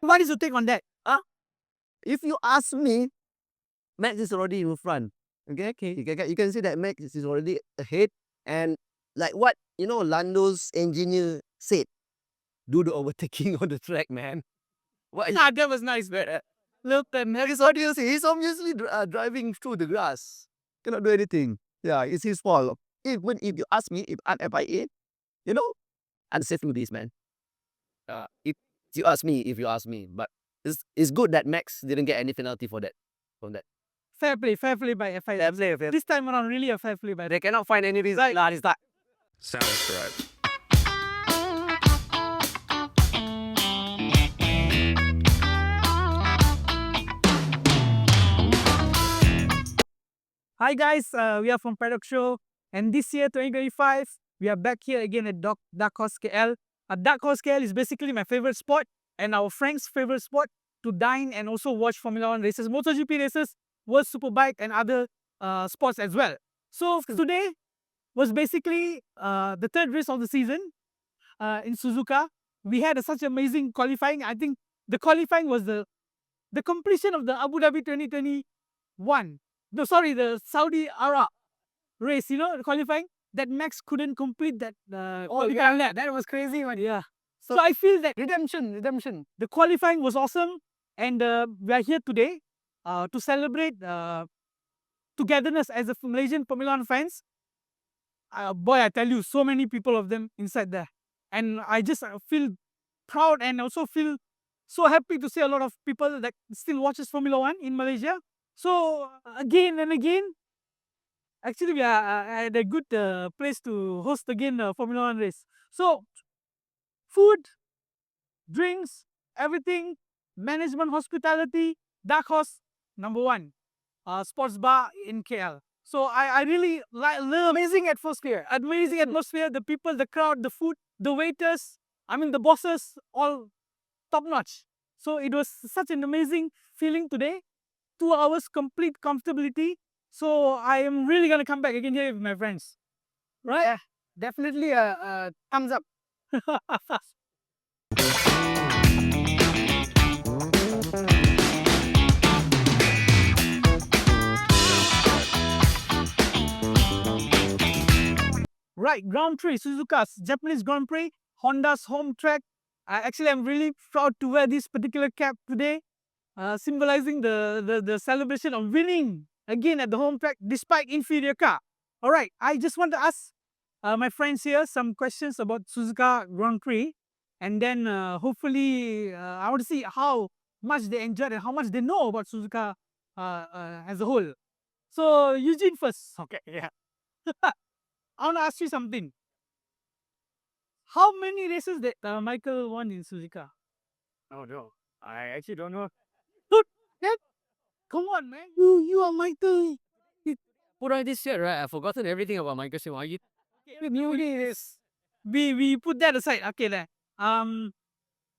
What is your take on that? If you ask me, Max is already in front. Okay? Okay. You can see that Max is already ahead. And like what, Lando's engineer said, do the overtaking on the track, man. What is, That was nice, man. Look, That is what you see. He's obviously driving through the grass. Cannot do anything. Yeah, it's his fault. Even if you ask me if I'm FIA, I'm safe with this, man. If you ask me, but it's good that Max didn't get any penalty for that. From that. fair play by FIA. Fair play. This time around, really a fair play by They cannot find any reason. Right. It's that. Sounds correct. Hi guys, we are from Paddock Show, and this year 2025 we are back here again at Dark Horse KL. Dark Horse KL is basically my favorite spot and our friends' favorite spot to dine and also watch Formula 1 races, MotoGP races, World Superbike and other sports as well. So today was basically the third race of the season in Suzuka. We had such amazing qualifying. I think the qualifying was the completion of the Abu Dhabi 2021. The Saudi Arab race, the qualifying, that Max couldn't complete that. That was crazy, man. Yeah. So I feel that Redemption. the qualifying was awesome, and we are here today to celebrate togetherness as a Malaysian Formula 1 fans. Boy, I tell you, so many people of them inside there, and I just feel proud and also feel so happy to see a lot of people that still watches Formula 1 in Malaysia. So again and again, actually we are at a good place to host again Formula 1 race. So food, drinks, everything, management, hospitality, Dark Horse, number one, sports bar in KL. So I really love Amazing atmosphere. the people, the crowd, the food, the waiters, the bosses, all top notch. So it was such an amazing feeling today. 2 hours complete comfortability. So I am really gonna come back again here with my friends. Right? Yeah, definitely a thumbs up. Right, Grand Prix, Suzuka's Japanese Grand Prix, Honda's home track. Actually, I'm really proud to wear this particular cap today, symbolizing the celebration of winning again at the home track despite inferior car. All right, I just want to ask my friends here some questions about Suzuka Grand Prix, and then hopefully I want to see how much they enjoyed and how much they know about Suzuka as a whole. So Eugene first. Okay, yeah. I want to ask you something. How many races did Michael won in Suzuka? Oh no, I actually don't know. Come on, man. You are Michael. Put on this shirt, right? I've forgotten everything about Michael Schumacher. We put that aside. Okay, then.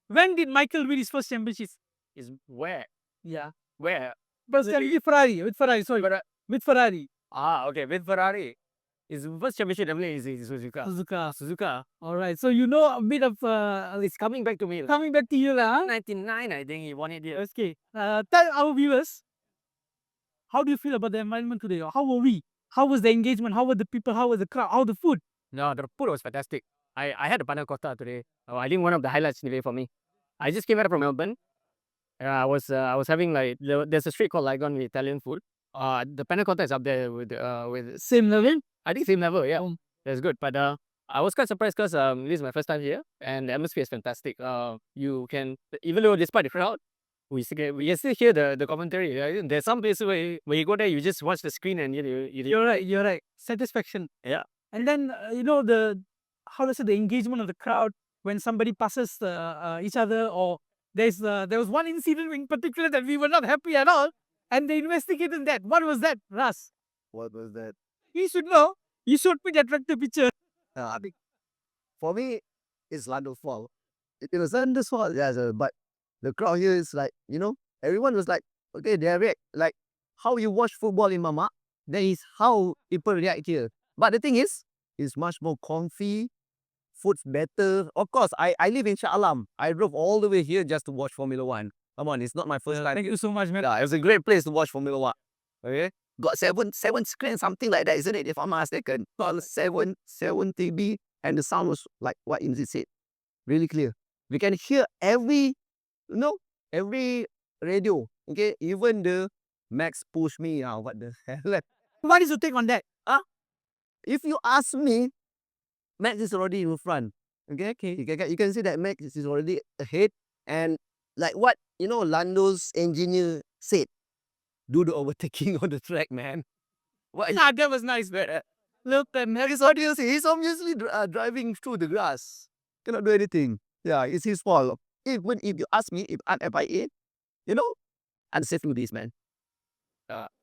When did Michael win his first championship? Is where? Yeah. Where? With Ferrari. Sorry. With Ferrari. Okay, with Ferrari. His first championship definitely is Suzuka. Suzuka. All right. So you know a bit of. It's coming back to me. Coming back to you, lah. 99, I think he won it here. Okay. Tell our viewers, how do you feel about the environment today? How were we? How was the engagement? How were the people? How was the crowd? How the food? No, the food was fantastic. I had a panna cotta today. I think one of the highlights today for me. I just came out from Melbourne. I was having there's a street called Lygon with Italian food. The panna cotta is up there with Same level. I think same level. Yeah, that's good. But I was quite surprised because this is my first time here and the atmosphere is fantastic. You can, even though despite the crowd, we can still hear the commentary. Right? There's some places where you go there, you just watch the screen and You're right. Satisfaction. Yeah. And then the engagement of the crowd when somebody passes each other, or there was one incident in particular that we were not happy at all, and they investigated that. What was that, Ras? What was that? You should know. You showed me the attractive picture. I think for me, it's Lando's fault. It was Lando's fault, yeah. But the crowd here is everyone was like, okay, they react like how you watch football in Mama. That is how people react here. But the thing is, it's much more comfy, food's better. Of course, I live in Shah Alam. I drove all the way here just to watch Formula One. Come on, it's not my first time. Thank you so much, man. Yeah, it was a great place to watch Formula One. Okay, got seven screens, something like that, isn't it? If I'm not mistaken, got seven TV, and the sound was like what Inzi said, really clear. We can hear every radio. Okay, even the Max push me. What the hell? What is your take on that? If you ask me, Max is already in front. Okay, Okay. you can see that Max is already ahead, and like what Lando's engineer said, do the overtaking on the track, man. What? That was nice, man. Look, He's obviously driving through the grass. Cannot do anything. Yeah, it's his fault. Even if you ask me if I'm FIA, I'm safe with this, man.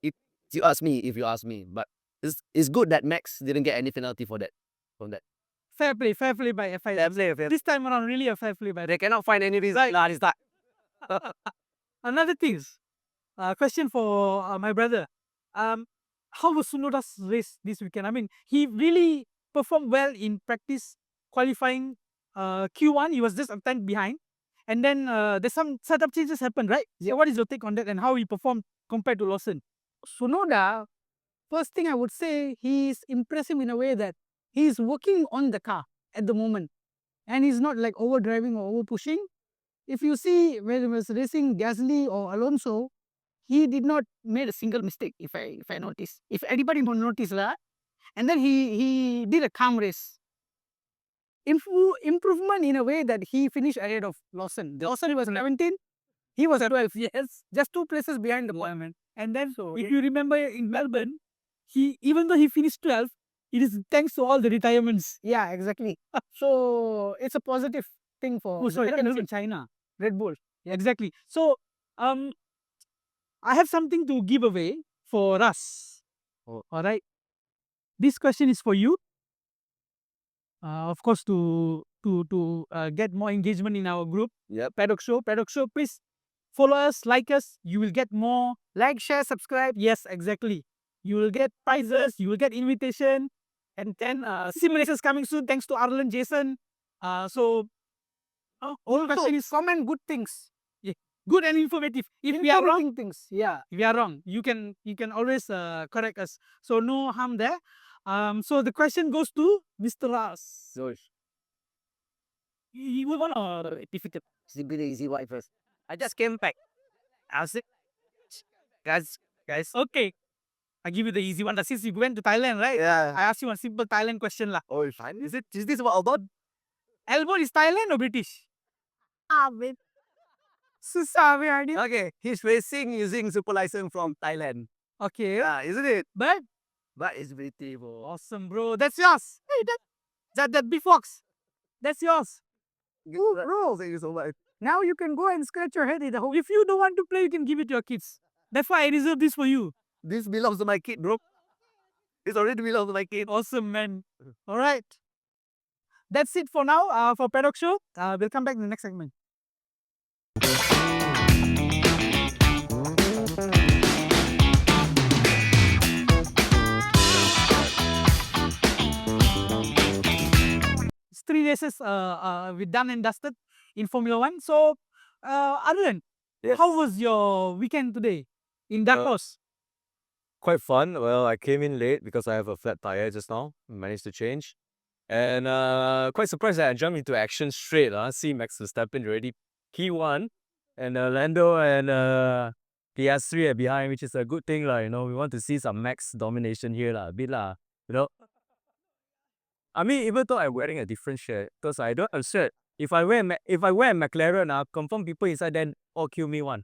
If you ask me, but it's good that Max didn't get any penalty for that. From that. fair play by FIA. Fair. This time around, really a fair play by. They cannot find any reason. Right. It's that. Another things, question for my brother. How was Sunoda's race this weekend? I mean, he really performed well in practice qualifying. Q1, he was just a tenth behind, and then there's some setup changes happened, right? So what is your take on that and how he performed compared to Lawson? Sunoda, first thing I would say, he is impressive in a way that he is working on the car at the moment. And he's not like over driving or over pushing. If you see when he was racing Gasly or Alonso, he did not made a single mistake, if I notice. If anybody don't notice that. And then he did a calm race. Improvement in a way that he finished ahead of Lawson. Lawson was 17, he was 12, yes, just 2 places behind the boy. And then, if you remember in Melbourne, even though he finished 12th, it is thanks to all the retirements. Yeah, exactly. So it's a positive thing for in China. Red Bull. Yeah, exactly. So, I have something to give away for us. Oh. All right. This question is for you. Of course, to get more engagement in our group, Yep. Paddock Show. Please follow us, like us. You will get more. Like, share, subscribe. Yes, exactly. You will get prizes. You will get invitation, and then sim races coming soon. Thanks to Arlen, Jason. So, all question is Comment good things. good and informative. If we are wrong, Informative things. Yeah. if we are wrong, you can always correct us. So no harm there. So the question goes to Mr. Ras. You will want to difficult. Easy white first. I just came back. I said, guys. Okay, I give you the easy one. Since you went to Thailand, right? Yeah. I ask you one simple Thailand question lah. Oh, fine. Is this about Albon? Albon is Thailand or British? Wait. Susah, Okay, he's racing using super license from Thailand. Okay, Yeah, isn't it? but But it's British, bro. awesome, bro. That's yours. Hey, that big fox. That's yours. bro. Thank you so much. Now you can go and scratch your head in the hole. If you don't want to play, you can give it to your kids. That's why I reserve this for you. This belongs to my kid, bro. This already belongs to my kid. Awesome, man. All right. That's it for now for Paddock Show. We'll come back in the next segment. It's 3 races we done and dusted in Formula One. So, Arun, Yes. how was your weekend today in Dark Horse? Quite fun. Well, I came in late because I have a flat tire just now. Managed to change. And quite surprised that I jumped into action straight. See Max Verstappen already P1 and Lando and PS3 are behind, which is a good thing. We want to see some Max domination here. A bit. I mean, even though I'm wearing a different shirt, because I don't have a shirt. If I wear McLaren, confirm people inside then all kill me one.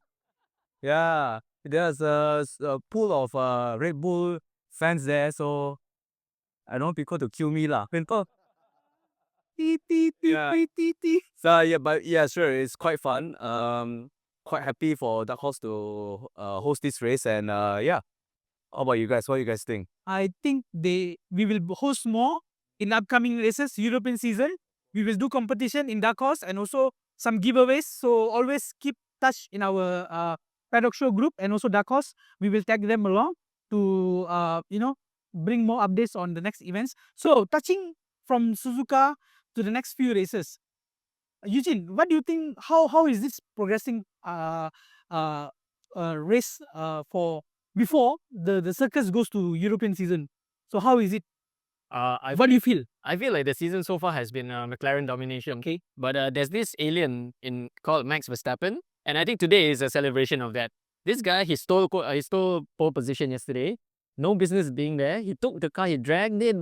Yeah. There's a pool of Red Bull fans there, so I don't want people to kill me lah. People. Yeah. So yeah, sure, it's quite fun. Quite happy for Dark Horse to host this race, and yeah. How about you guys? What do you guys think? I think we will host more in upcoming races, European season. We will do competition in Dark Horse and also some giveaways. So always keep touch in our Paddock Show group and also Dark Horse. We will tag them along to bring more updates on the next events. So touching from Suzuka to the next few races. Eugene, what do you think? How is this progressing? Race for before the circus goes to European season. So how is it? What do you feel? I feel like the season so far has been McLaren domination. Okay, but there's this alien called Max Verstappen, and I think today is a celebration of that. This guy, he stole pole position yesterday. No business being there. He took the car, he dragged it,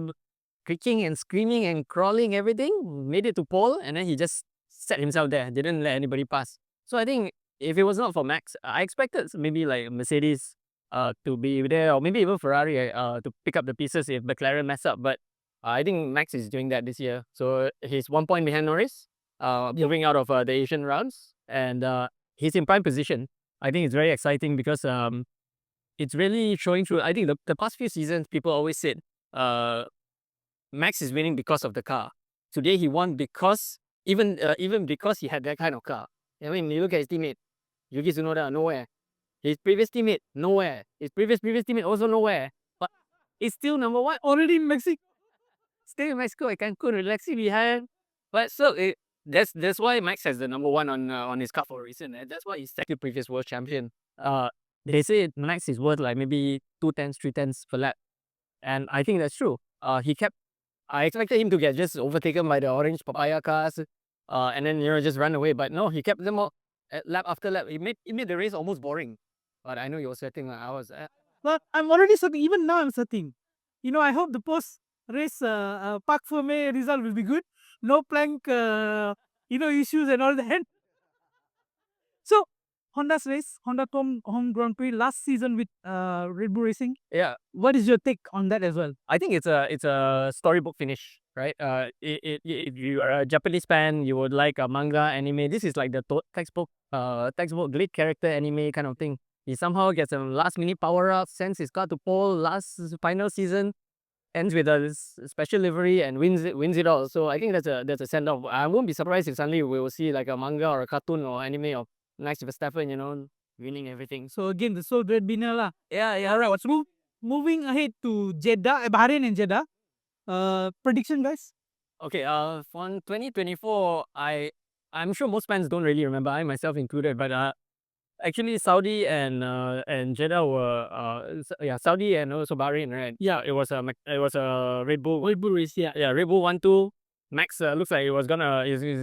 kicking and screaming and crawling, everything, made it to pole, and then he just set himself there. Didn't let anybody pass. So I think if it was not for Max, I expected maybe like Mercedes to be there, or maybe even Ferrari to pick up the pieces if McLaren mess up. But I think Max is doing that this year. So he's 1 point behind Norris, moving out of the Asian rounds, and he's in prime position. I think it's very exciting because it's really showing through. I think the past few seasons, people always said Max is winning because of the car. Today he won because even because he had that kind of car. I mean, you look at his teammate, Yuki Tsunoda, nowhere. His previous teammate, nowhere. His previous teammate, also nowhere. But it's still number one. Already in Mexico. Still in Mexico, I Cancun, relaxing behind. But so that's why Max has the number one on his car for a reason. And that's why he's second previous world champion. They say Max is worth like maybe 2/10, 3/10 per lap. And I think that's true. I expected him to get just overtaken by the orange papaya cars, and then just run away. But no, he kept them all lap after lap. It made the race almost boring. But I know you were sweating. I was. But I'm already sweating. Even now I'm sweating. I hope the post race Park Ferme result will be good. No plank, issues and all that. So Honda's race, Honda Home Grand Prix last season with Red Bull Racing. Yeah, What is your take on that as well? I think it's a storybook finish, right? If you are a Japanese fan, you would like a manga anime. This is like the textbook great character anime kind of thing. He somehow gets a last minute power up, sends his car to pole last final season, ends with a special livery and wins it all. So I think that's a send off. I won't be surprised if suddenly we will see like a manga or a cartoon or anime of Max Verstappen, winning everything. So again, the sole breadwinner lah. Yeah. All right, what's moving ahead to Jeddah, Bahrain and Jeddah. Prediction, guys. Okay, for 2024, I'm sure most fans don't really remember, I myself included, but actually Saudi and Jeddah were Saudi and also Bahrain, right? Yeah, it was a Red Bull race. Yeah, Red Bull 1-2. Max looks like he's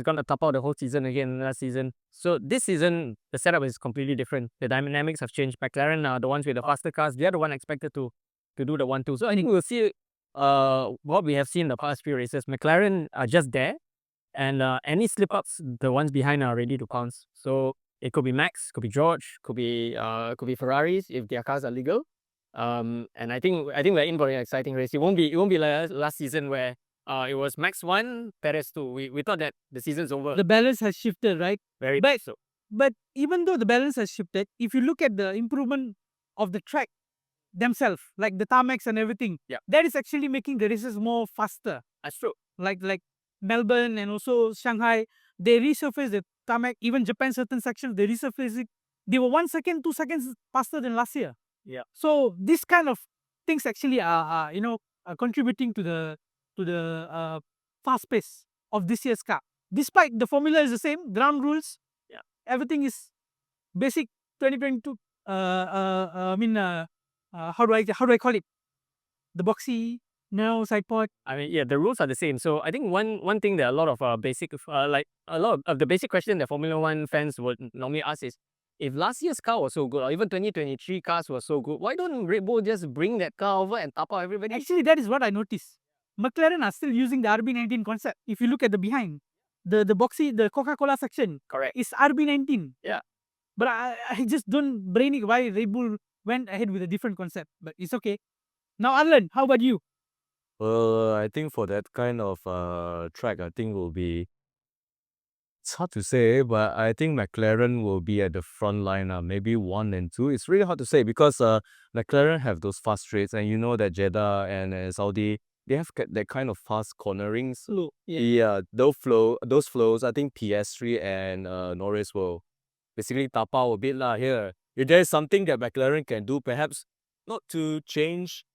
gonna top out the whole season again last season. So this season the setup is completely different. The dynamics have changed. McLaren are the ones with the faster cars. They're the one expected to do the 1-2. So I think we'll see what we have seen in the past few races. McLaren are just there, and any slip ups, the ones behind are ready to pounce. So it could be Max, could be George, could be Ferraris if their cars are legal. And I think we're in for an exciting race. It won't be like last season where it was Max 1, Perez 2. We thought that the season's over. The balance has shifted, right? Very But- so. But even though the balance has shifted, if you look at the improvement of the track themselves, like the tarmacs and everything, Yeah. that is actually making the races more faster. That's true. Like Melbourne and also Shanghai, they resurface the tarmac. Even Japan, certain sections, they resurface it. They were 1 second, 2 seconds faster than last year. Yeah. So this kind of things actually are contributing to the fast pace of this year's car. Despite the formula is the same, ground rules, Yeah. everything is basic 2022. How do I call it? The boxy, no side pod. I mean, yeah, the rules are the same. So I think one thing that a lot of a lot of the basic question that Formula One fans would normally ask is, if last year's car was so good, or even 2023 cars were so good, why don't Red Bull just bring that car over and tap out everybody? Actually, that is what I noticed. McLaren are still using the RB19 concept. If you look at the behind, the boxy, the Coca-Cola section Correct. is RB19. Yeah. But I just don't brain it why Red Bull went ahead with a different concept. But it's okay. Now, Arlen, how about you? I think for that kind of track, I think will be. It's hard to say, but I think McLaren will be at the front line. Maybe 1 and 2. It's really hard to say because McLaren have those fast straights, and you know that Jeddah and Saudi, they have that kind of fast cornerings. Slow. Yeah, those flows. I think PS3 and Norris will basically tap out a bit here. If there is something that McLaren can do, perhaps not to change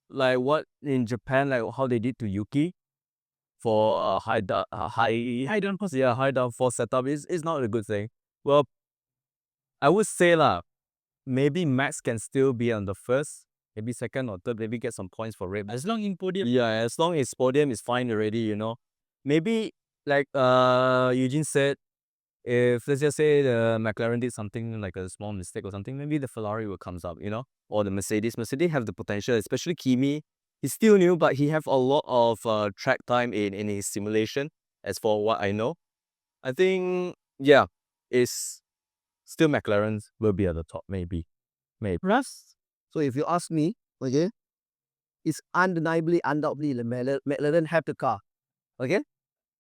like what in Japan, like how they did to Yuki. for a high I don't know. yeah, high downforce setup is not a good thing. Well, I would say maybe Max can still be on the first, maybe second or third, maybe get some points for Red Bull. As long in podium. Yeah, as long as podium is fine already, Maybe like Eugene said, if let's just say the McLaren did something like a small mistake or something, maybe the Ferrari will comes up, or the Mercedes. Mercedes have the potential, especially Kimi. He's still new, but he have a lot of track time in his simulation. As for what I know, I think it's still McLaren will be at the top, maybe. Russ? So if you ask me, okay, it's undoubtedly the McLaren have the car, okay,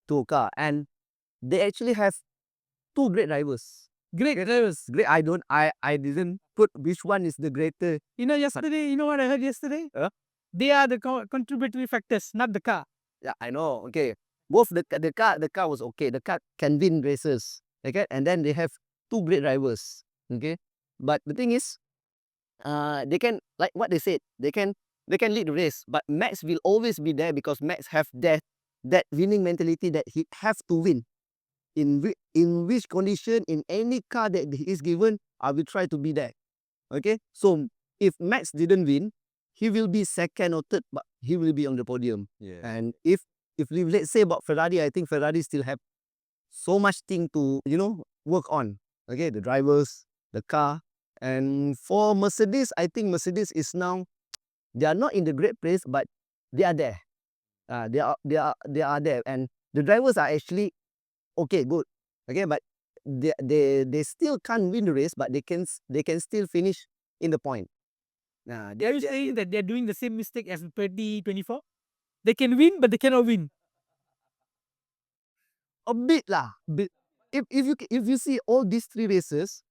two car, and they actually have two great drivers. Great drivers. Great. I didn't put which one is the greater. Yesterday, you know what I heard yesterday? Huh? They are the contributory factors, not the car. Yeah, I know. Okay, both the car was okay. The car can win races. Okay, and then they have two great drivers. Okay, but the thing is, they can, like what they said, they can lead the race. But Max will always be there because Max have that winning mentality that he have to win. In which condition, in any car that he is given, I will try to be there. Okay, so if Max didn't win, he will be second or third, but he will be on the podium. Yeah. And if let's say about Ferrari, I think Ferrari still have so much thing to work on. Okay, the drivers, the car, and for Mercedes, I think Mercedes is now, they are not in the great place, but they are there. They are there, and the drivers are actually okay, good. Okay, but they still can't win the race, but they can still finish in the point. Are you saying that they're doing the same mistake as in 2024? They can win, but they cannot win. A bit lah. Bit. If you see all these three races,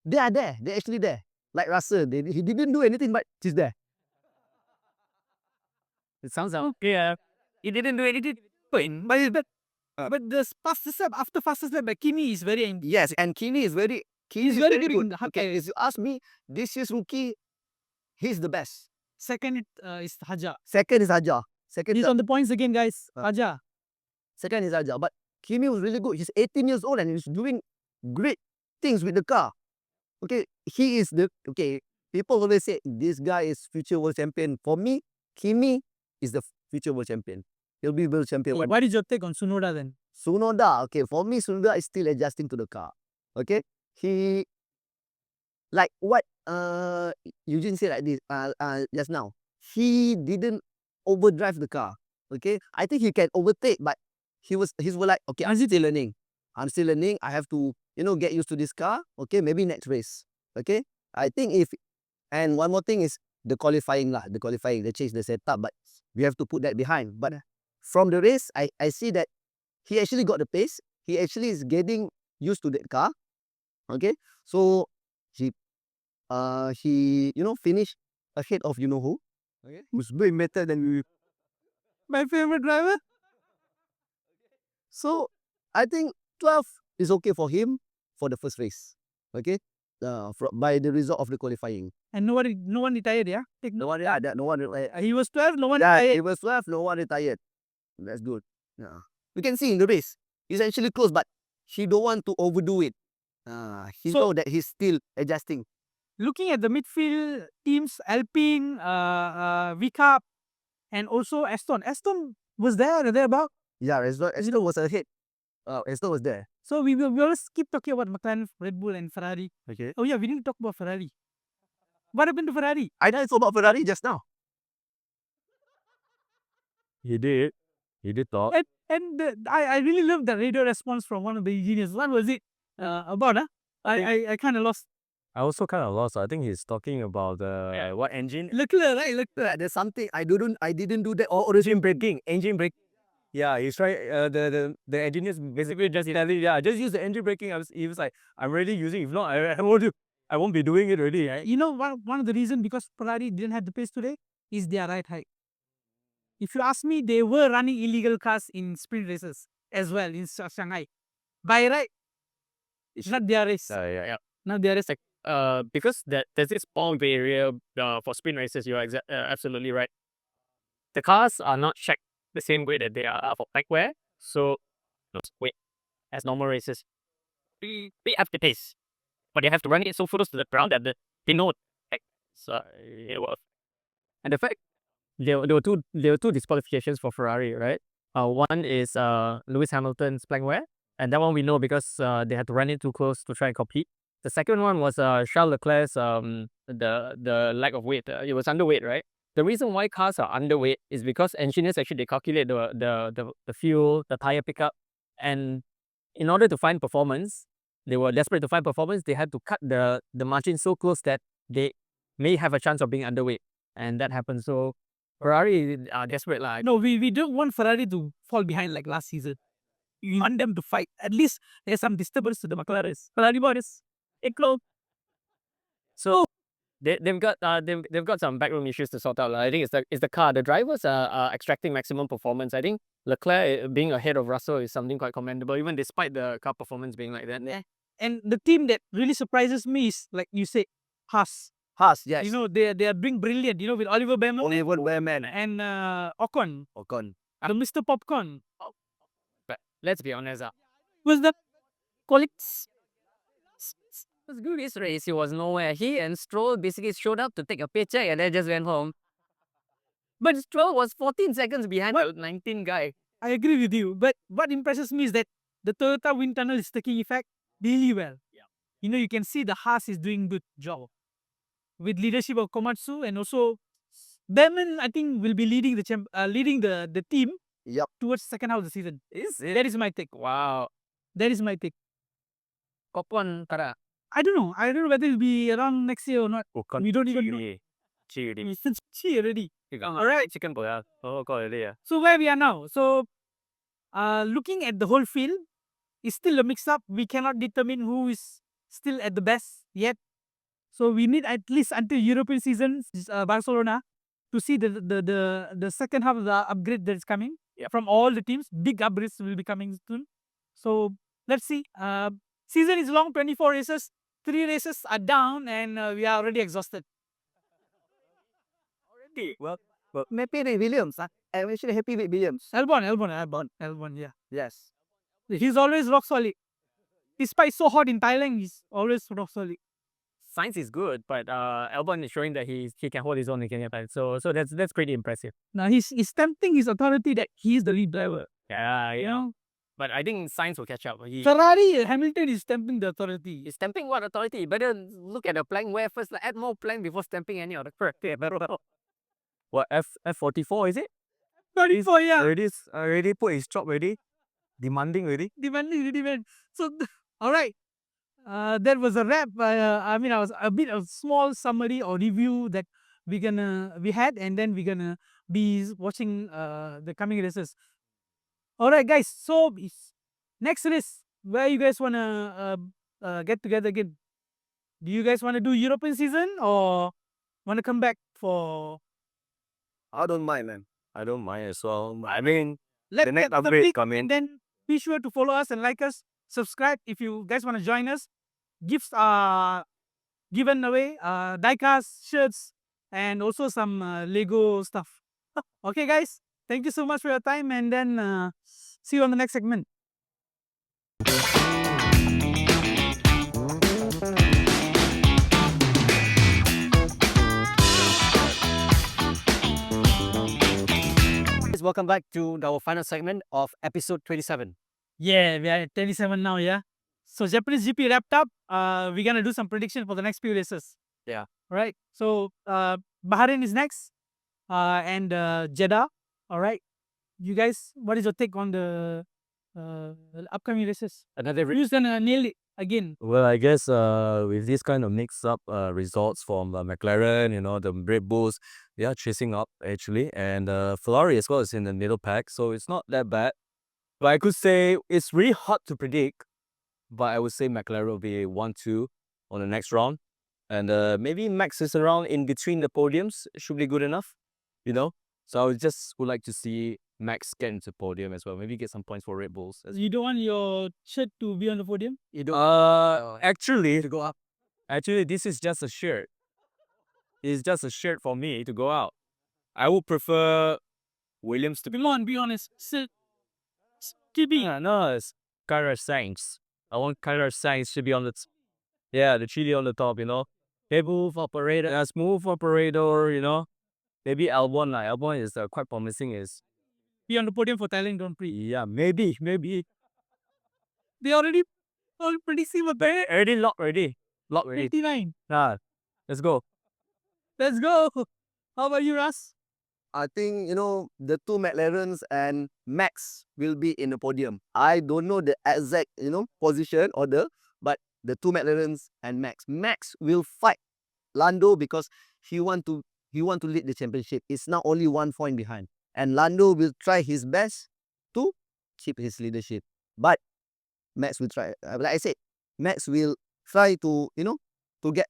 they are there. They're actually there. Like Russell, he didn't do anything, but he's there. It sounds like Okay, he didn't do anything. But the fastest lap, after fastest lap, Kimi is very Yes, and Kimi is very He's very good in Okay, if you ask me, this year's rookie, he's the best. second is Haja. Second is Haja. He's on the points again, guys. Uh, Haja. Second is Haja. But Kimi was really good. He's 18 years old and he's doing great things with the car. Okay, he is people always say this guy is future world champion. For me, Kimi is the future world champion. He'll be world champion. What is your take on Tsunoda then? Tsunoda, okay, for me, Tsunoda is still adjusting to the car. Okay, he, like what Eugene said like this just now, he didn't overdrive the car. Okay, I think he can overtake, but he's like, okay, I'm still learning. I have to get used to this car. Okay, maybe next race. Okay, I think and one more thing is the qualifying lah. The qualifying, they change the setup, but we have to put that behind. But from the race, I see that he actually got the pace. He actually is getting used to that car. Okay, so he finished ahead of who. Okay, who's way better than we. My favorite driver? So I think 12 is okay for him for the first race. Okay, by the result of the qualifying. And no one retired, yeah? No one, yeah, no one. He was 12, no one Yeah, retired. it was 12, no one retired. That's good. Yeah, we can see in the race, he's actually close, but he don't want to overdo it. He So- know that he's still adjusting. Looking at the midfield teams, Alpine, VCAP, and also Aston. Aston was there or thereabout. Yeah, Aston was ahead. Aston was there. So we always keep talking about McLaren, Red Bull, and Ferrari. Okay. Oh yeah, we didn't talk about Ferrari. What happened to Ferrari? I know it's about Ferrari just now. He did talk. And I really love the radio response from one of the engineers. What was it about? I kind of lost. I also kind of lost. I think he's talking about what engine? Leclerc, right? Leclerc. There's something I didn't do that. Or Engine braking. Yeah, he's trying. The engineers basically just telling, just use the engine braking. He was like, I'm already using. If not, I won't be doing it already. Right? You know, one of the reasons because Ferrari didn't have the pace today is their ride height. If you ask me, they were running illegal cars in sprint races as well in Shanghai. By right, it's not their race. yeah. Not their race. Because there's this small area for sprint races. You're absolutely right. The cars are not checked the same way that they are for bike wear. So, wait, as normal races, they have the pace, but they have to run it so close to the ground that they know. So it was, and the fact there were two disqualifications for Ferrari, right? One is Lewis Hamilton's plank wear, and that one we know because they had to run it too close to try and compete. The second one was Charles Leclerc's the lack of weight. It was underweight, right? The reason why cars are underweight is because engineers actually they calculate the fuel, the tire pickup, and in order to find performance, they were desperate to find performance. They had to cut the margin so close that they may have a chance of being underweight, and that happened. So Ferrari are desperate lah. No, we don't want Ferrari to fall behind like last season. We want them to fight. At least there's some disturbance to the McLarens. Ferrari boys, close. So they've got some backroom issues to sort out. I think it's the car. The drivers are extracting maximum performance. I think Leclerc being ahead of Russell is something quite commendable, even despite the car performance being like that. And the team that really surprises me is, like you say, Haas. Haas, yes. You know, they are doing brilliant, you know, with Oliver Behrman Oliver Behrman and Ocon, Ocon. the Mr. Popcorn. But let's be honest, Was the colleagues? it was good this race. He was nowhere. He and Stroll basically showed up to take a paycheck and then just went home. But Stroll was 14 seconds behind the 19 guy. I agree with you. But what impresses me is that the Toyota wind tunnel is taking effect really well. Yeah. You know, you can see the Haas is doing good job with leadership of Komatsu, and also Behrman, I think, will be leading the team Yep. towards second half of the season. Is it? That is my take. Wow. That is my take. Kopon Tara. I don't know. I don't know whether it'll be around next year or not. Ocon We don't even know. It's cheap already. Alright, chicken boy. Oh, got it. So where we are now. So looking at the whole field, it's still a mix-up. We cannot determine who is still at the best yet. So we need at least until European season, Barcelona, to see the second half of the upgrade that is coming from all the teams. Big upgrades will be coming soon. So let's see. Season is long, 24 races. 3 races are down, and we are already exhausted. Already? Well, maybe the Williams. I'm actually happy with Williams. Albon, yeah. Yes. He's always rock solid. Despite so hot in Thailand, he's always rock solid. Science is good, but Albon is showing that he can hold his own in Kenya. So that's pretty impressive. Now he's tempting his authority that he is the lead driver. Yeah, You know, But I think science will catch up. Ferrari, Hamilton is tempting the authority. He's stamping what authority? You better look at the plank wear first. Like, add more plank before stamping any other correct. What F44 is it? 34, yeah. Already put his job already. Demanding already. Demanding. So, all right. That was a wrap. I mean, I was a bit of small summary or review that we had, and then we're gonna be watching the coming races. All right, guys. So next race, where you guys wanna get together again? Do you guys wanna do European season or wanna come back for? I don't mind, man. I don't mind as well. I mean, Let the next the upgrade pick, come in. and then be sure to follow us and like us. Subscribe if you guys want to join us. Gifts are given away, diecast, shirts, and also some Lego stuff. Okay, guys. Thank you so much for your time, and then see you on the next segment. Welcome back to our final segment of episode 27. Yeah, we are at 27 now, yeah. So Japanese GP wrapped up. We're gonna do some prediction for the next few races. Yeah. Right. So Bahrain is next. And Jeddah. All right. You guys, what is your take on the upcoming races? Another Who's gonna nail it again? Well, I guess with this kind of mix-up results from McLaren, the Red Bulls, they are chasing up actually, and Ferrari as well is in the middle pack, so it's not that bad. But I could say it's really hard to predict, but I would say McLaren will be 1-2 on the next round, and maybe Max is around in between the podiums. It should be good enough, So I would like to see Max get into podium as well. Maybe get some points for Red Bulls. You don't want your shirt to be on the podium? You don't Actually, to go up. Actually, this is just a shirt. It's just a shirt for me to go out. I would prefer Williams to be. Come on, be honest. TB. No, it's Carlos Sainz. I want Carlos Sainz to be on the the chili on the top, you know. Smooth operator, you know. Maybe Albon, like Albon is quite promising. Is Be on the podium for Thailand Grand Prix. yeah, maybe. They already pretty see what they Already locked already. 89. Nah, let's go. Let's go. How about you, Ras? I think, the two McLarens and Max will be in the podium. I don't know the exact, position order, but the two McLarens and Max. Max will fight Lando because he want to lead the championship. It's now only 1 point behind. And Lando will try his best to keep his leadership. But Max will try. Like I said, Max will try to, to be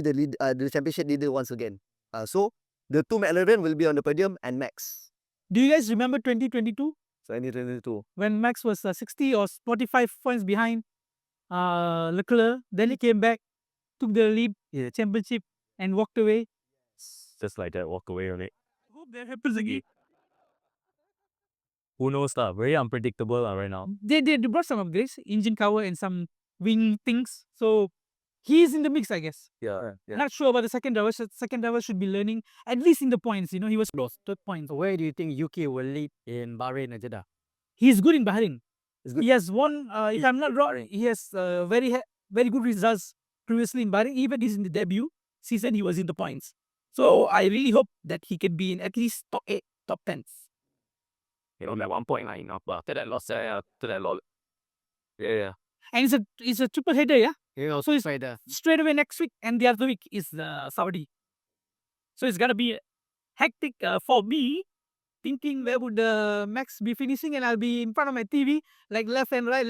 the lead, the championship leader once again. So the two McLaren will be on the podium and Max. Do you guys remember 2022 2022. when Max was 60 or 45 points behind Leclerc? Then he came back, took the lead, championship, and walked away. Just like that, walk away on it. Hope that happens again. Who knows lah? Very unpredictable right now. They brought some upgrades, engine cover and some wing things. So he's in the mix, I guess. Yeah. Not sure about the second driver. Second driver should be learning at least in the points. You know, he was lost, 3rd points. Where do you think UK will lead in Bahrain Jeddah? He's good in Bahrain. It's good. He has won, if I'm not wrong, he has very good results previously in Bahrain. Even he's in the debut season, he was in the points. So I really hope that he can be in at least top 8, top 10s. You know, that 1 point line up after that loss, Yeah. And it's a triple header, yeah? You know, So it's Spider. straight away next week, and the other week is Saudi. So it's gonna be hectic for me, thinking where would Max be finishing, and I'll be in front of my TV, like left and right,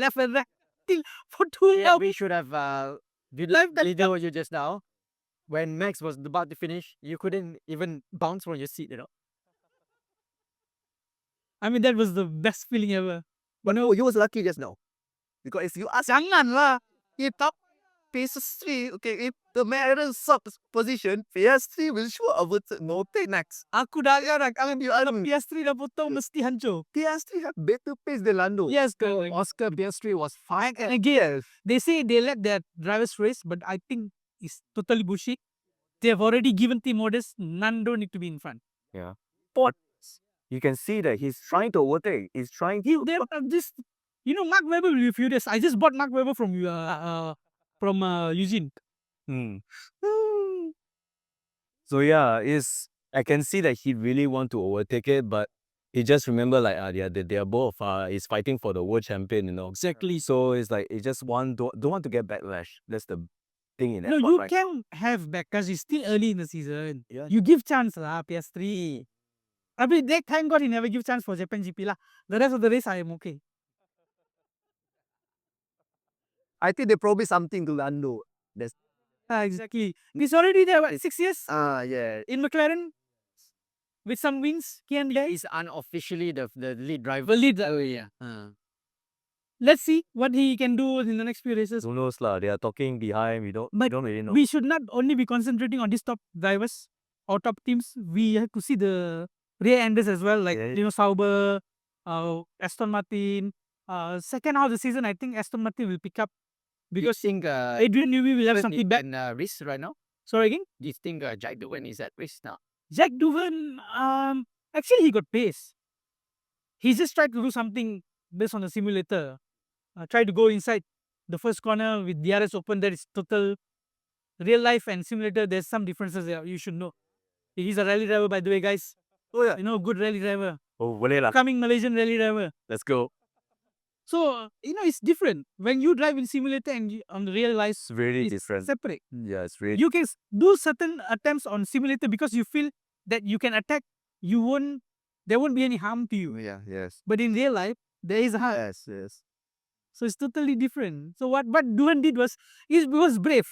till for 2 hours. We should have did Live that- video you just now. When Max was about to finish, you couldn't even bounce from your seat, you know. I mean, that was the best feeling ever. But no, you was lucky just now. Because if you ask, Janganlah. if top PS3, okay, if the McLaren sucks position, PS3 will sure overtake Max. Aku dah agak You kalau are PS3 dah potong mesti hancur. PS3 have better pace than Lando. Yes, correct. Oscar PS3 was fine. And again, they say they let their drivers race, but I think it's totally bullshit. They have already given team orders. None don't need to be in front. You can see that he's trying to overtake. He's trying They're just, Mark Webber will be furious. I just bought Mark Webber from Eugene. So yeah, I can see that he really want to overtake it, but he just remember like they are both he's fighting for the world champion, you know. Exactly. So it's like he just don't want to get backlash. That's the thing in No, F1, you right? can have back because it's still early in the season. Yeah. You give chance lah, PS3. I mean, thank God he never give chance for Japan GP lah. The rest of the race I am okay. I think they promised something to Lando. Exactly. He's already there, what, 6 years Yeah. in McLaren with some wins here and there. He's unofficially the lead driver. The lead. Yeah. Let's see what he can do in the next few races. Who knows lah? They are talking behind. We don't really know. We should not only be concentrating on these top drivers or top teams. We have to see the rear enders as well, like Yeah. Sauber, Aston Martin. Second half of the season, I think Aston Martin will pick up Do you because think Adrian Newey will have some feedback. in risk right now? Sorry again. Do you think Jack Doohan is at risk now? Jack Doohan, actually he got pace. He just tried to do something based on the simulator. Tried to go inside the first corner with DRS open. That is total real life and simulator. There's some differences there. You should know. He's a rally driver, by the way, guys. Oh yeah. Good rally driver. Oh, boleh lah. Coming Malaysian rally driver. Let's go. So, it's different. When you drive in simulator and on the real life, It's really it's different. separate. Yeah, it's really. You can do certain attempts on simulator because you feel that you can attack. There won't be any harm to you. Yeah. Yes. But in real life, there is harm. Yes. So it's totally different. So what Doohan did was, he was brave,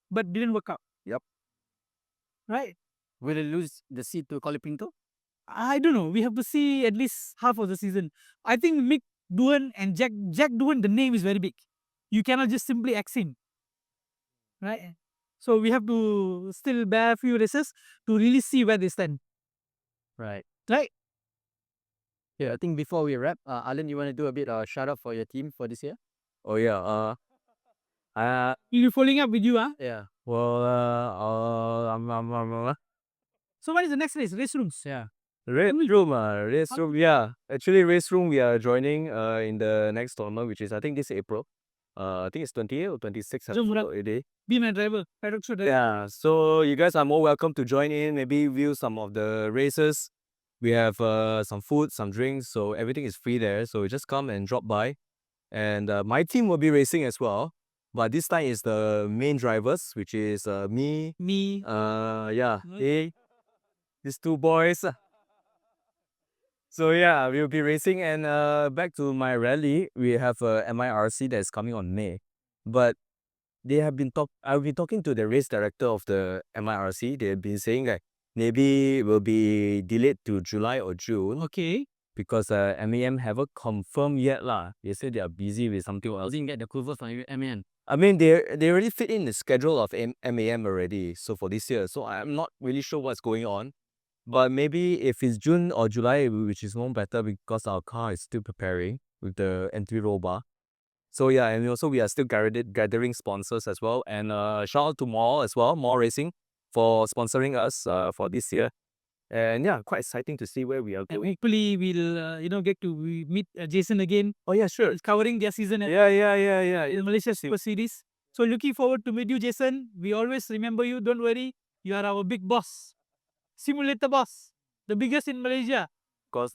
but didn't work out. Yep. Right? Will he lose the seat to Colapinto? I don't know. We have to see at least half of the season. I think Mick Doohan and Jack Doohan, the name is very big. You cannot just simply axe him. Right? So we have to still bear a few races to really see where they stand. Right. Right? Yeah, I think before we wrap, Alan, you want to do a bit shout out for your team for this year? Oh yeah. We'll be following up with you. Yeah. Well, So what is the next race? Race rooms. Yeah. race room. Yeah, actually, race room. We are joining in the next tournament, which is I think this April. I think it's 28 or 26th. Jom, Murat. already. Be my driver. Paddock show driver. Yeah, so you guys are more welcome to join in. Maybe view some of the races. We have some food, some drinks, so everything is free there. So just come and drop by. And my team will be racing as well. But this time is the main drivers, which is me, Me. these two boys. So yeah, we'll be racing. And back to my rally, we have a MIRC that is coming on May. But they have been I've been talking to the race director of the MIRC. They've been saying that maybe it will be delayed to July or June Okay. because MEM haven't confirmed yet lah. They say they are busy with something else. Didn't get the approval from MN. I mean, they already fit in the schedule of MEM already. So for this year, so I'm not really sure what's going on. But maybe if it's June or July, which is more better because our car is still preparing with the entry roll bar. So yeah, and also we are still gathering sponsors as well. And shout out to More as well, More Racing, for sponsoring us for this year. And yeah, quite exciting to see where we are And going. hopefully we'll get to meet Jason again. Oh yeah, sure. It's covering their season at Yeah. the Malaysia Super Series. So looking forward to meet you, Jason. We always remember you. Don't worry. You are our big boss. Simulator boss. The biggest in Malaysia. Of course,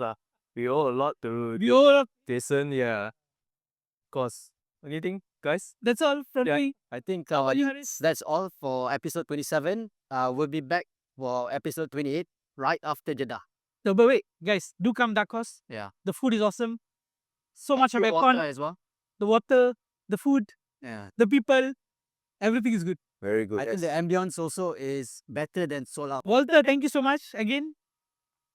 we owe a lot to We all, Jason. Yeah. Of course. Anything, guys? that's all from Yeah. me. I think How about you, Haerris? that's all for episode 27. We'll be back for episode 28 right after Jeddah. No, but wait, guys, do come Dark Horse. Yeah. The food is awesome. So much of Pure aircon, water as well. the water, the food, Yeah. the people, everything is good. Very good. I think the ambience also is better than Solar. Walter, thank you so much again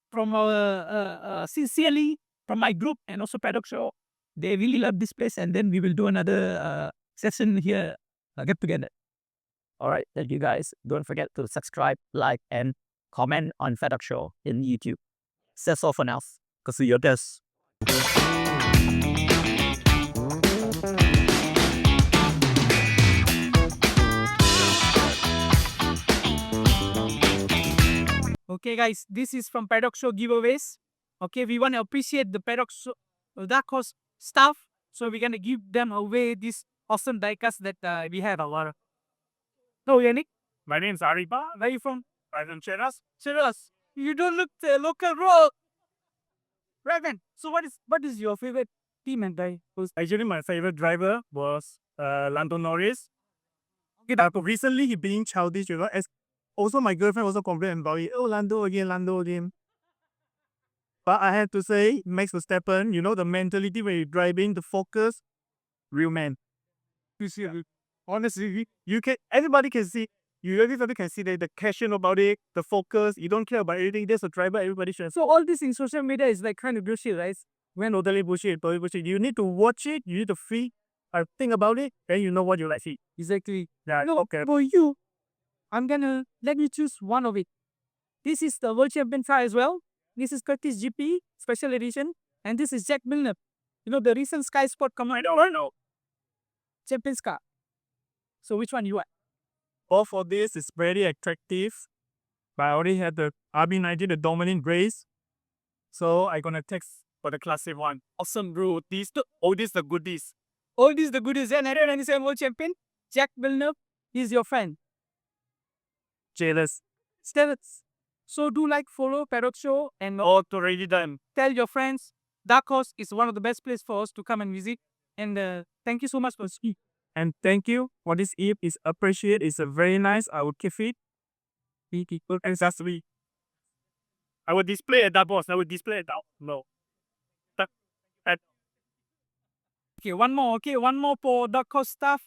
from our sincerely from my group and also Paddock Show. They really love this place, and then we will do another session here, get together. All right. Thank you guys. Don't forget to subscribe, like, and comment on Paddock Show in YouTube. That's all for now. See you guys. Okay, guys, this is from Paddock Show giveaways. Okay, we want to appreciate the Paddock Show, Dark Horse staff, so we're gonna give them away these awesome diecasts that we have. No, Yannick, My name's Ariba. where are you from? I'm from Cheras. Serious? You don't look local, bro. Right, man. So what is your favorite team and die? Actually, my favorite driver was Lando Norris. Okay, recently he being childish, as also my girlfriend also complained about it. Oh, Lando again. But I have to say, Max Verstappen, the mentality when you're driving, the focus, real man. You see, honestly, everybody can see. Everybody can see the passion about it, the focus. You don't care about anything. There's a driver. Everybody should. So all this in social media is like kind of bullshit, right? When totally bullshit. You need to watch it. You need to think about it, and you know what you like see. Exactly. Yeah. No, Okay. for you, I'm gonna let you choose one of it. This is the World Champion car as well. This is Curtis GP Special Edition, and this is Jack Milner. The recent Sky Sport I know. Champions car. So which one you want? Both of this is very attractive. But I already had the RB90, the dominant race. So I'm gonna text for the classic one. Awesome, bro. These the goodies. All these the goodies. And 197 World Champion Jack Milner is your friend. Jealous. Stealth. So do like, follow Paddock Show, and Already done. tell your friends. Dark Horse is one of the best places for us to come and visit. And thank you so much for speaking. And thank you for this eve. It's appreciated. It's a very nice. I will keep it. People and that's me. I will display it that boss. I will display it now. No. Okay, one more. Okay, one more for Dark Horse staff.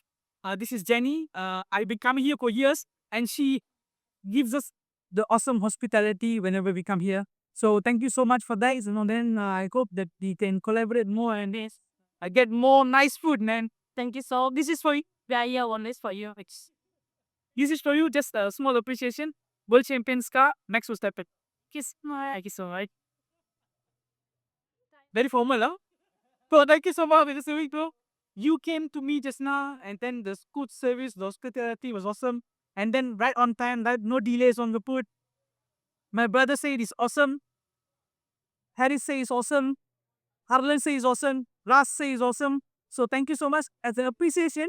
This is Jenny. I've been coming here for years, and she gives us the awesome hospitality whenever we come here. So thank you so much for that. Then I hope that we can collaborate more and this. I get more nice food, man. Thank you so. This is for you. We are here only for you. This is for you. Just a small appreciation. World Champions car, Max Verstappen. Kiss my. Thank you so much. Very formal, huh? So thank you so much, Mr. Sivik, bro. You came to me just now, and then the scoot service, the hospitality was awesome. And then right on time, that no delays on the put. My brother said it's awesome. Haerris says it's awesome. Harlan says it's awesome. Ras says it's awesome. So thank you so much. As an appreciation,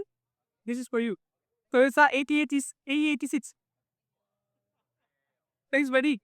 this is for you. So it's our 86. Thanks, buddy.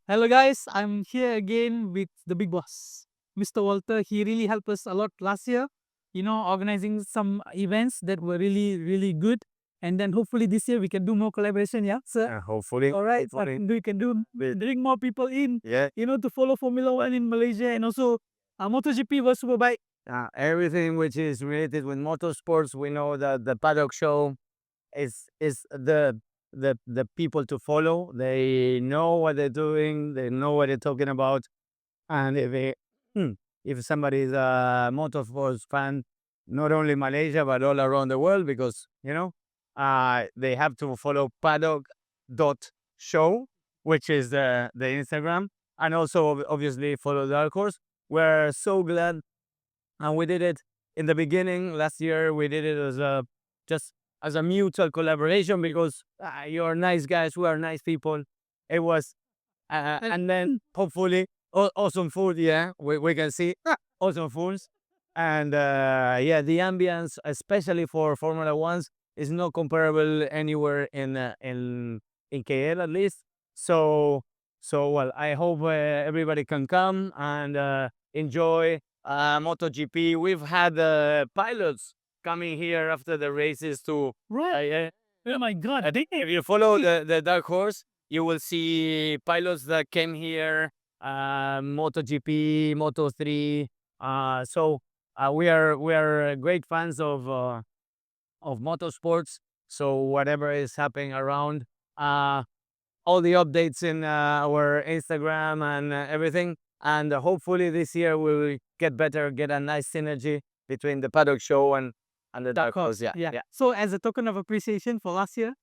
Hello guys, I'm here again with the big boss, Mr. Walter. He really helped us a lot last year, organizing some events that were really, really good. And then hopefully this year we can do more collaboration, yeah, sir? Hopefully. All right, hopefully. we can bring more people in, Yeah. to follow Formula One in Malaysia and also MotoGP World Superbike. Everything which is related with motorsports, we know that the Paddock show is the people to follow. They know what they're doing. They know what they're talking about. And if somebody is a motorsports fan, not only Malaysia but all around the world, because they have to follow paddock.show, which is the Instagram, and also obviously follow Dark Horse. We're so glad, and we did it in the beginning last year. We did it as a mutual collaboration because you're nice guys, we are nice people. It was, and then hopefully awesome food. Yeah, we can see awesome foods, and yeah, the ambience, especially for Formula Ones, is not comparable anywhere in KL at least. So well, I hope everybody can come and enjoy MotoGP. We've had pilots coming here after the races to Right. Oh my God. I think if you follow the Dark Horse, you will see pilots that came here, MotoGP, Moto3. So we are great fans of motorsports. So whatever is happening around, all the updates in our Instagram and everything. And hopefully this year we will get better, get a nice synergy between the Paddock show and the Dark Horse. Yeah. So as a token of appreciation for last year,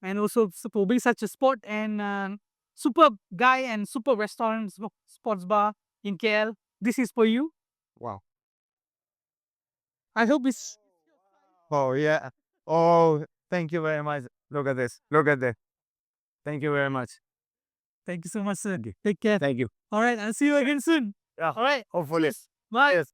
and also for being such a sport and superb guy and super restaurant, sports bar in KL, this is for you. Wow. I hope it's Oh yeah. Oh, thank you very much. Look at this. Look at this. Thank you very much. Thank you so much, sir. Take care. Thank you. All right, I'll see you again soon. Yeah. All right. Hopefully. Bye. Yes.